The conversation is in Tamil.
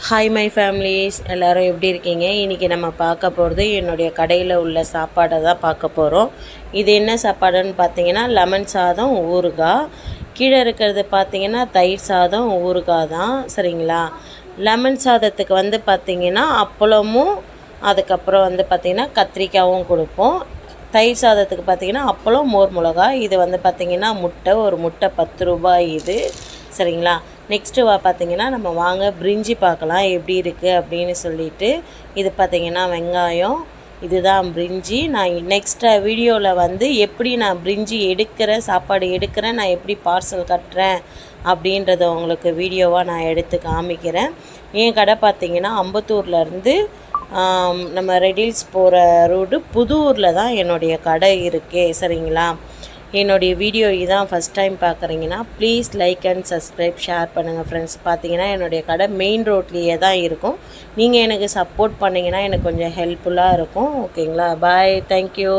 ஹாய் மை ஃபேமிலிஸ், எல்லோரும் எப்படி இருக்கீங்க? இன்றைக்கி நம்ம பார்க்க போகிறது என்னுடைய கடையில் உள்ள சாப்பாடை தான் பார்க்க போகிறோம். இது என்ன சாப்பாடுன்னு பார்த்தீங்கன்னா லெமன் சாதம் ஊறுகாய். கீழே இருக்கிறது பார்த்தீங்கன்னா தயிர் சாதம் ஊறுகாய் தான், சரிங்களா? லெமன் சாதத்துக்கு வந்து பார்த்திங்கன்னா அப்பளமும் அதுக்கப்புறம் வந்து பார்த்திங்கன்னா கத்திரிக்காயும் கொடுப்போம். தயிர் சாதத்துக்கு பார்த்திங்கன்னா அப்பளம் மோர் மிளகாய். இது வந்து பார்த்திங்கன்னா முட்டை, ஒரு முட்டை 10 ரூபாய் இது, சரிங்களா? நெக்ஸ்ட்டு பார்த்திங்கன்னா நம்ம வாங்க பிரிஞ்சி பார்க்கலாம் எப்படி இருக்குது அப்படின்னு சொல்லிட்டு. இது பார்த்திங்கன்னா வெங்காயம், இதுதான் பிரிஞ்சி. நான் நெக்ஸ்ட் வீடியோவில் வந்து எப்படி நான் பிரிஞ்சி எடுக்கிறேன், சாப்பாடு எடுக்கிறேன், நான் எப்படி பார்சல் கட்டுறேன் அப்படின்றத உங்களுக்கு வீடியோவாக நான் எடுத்து காமிக்கிறேன். என் கடை பார்த்திங்கன்னா அம்பத்தூர்லேருந்து நம்ம ரெடில்ஸ் போகிற ரோடு புதூரில் தான் என்னுடைய கடை இருக்கே, சரிங்களா? என்னுடைய வீடியோ இதான் ஃபஸ்ட் டைம் பார்க்குறீங்கன்னா please like and subscribe, share பண்ணுங்கள் ஃப்ரெண்ட்ஸ். பார்த்தீங்கன்னா என்னுடைய கடை மெயின் ரோட்லேயே தான் இருக்கும். நீங்கள் எனக்கு சப்போர்ட் பண்ணிங்கன்னா எனக்கு கொஞ்சம் ஹெல்ப்ஃபுல்லாக இருக்கும். ஓகேங்களா? பாய், தேங்க்யூ.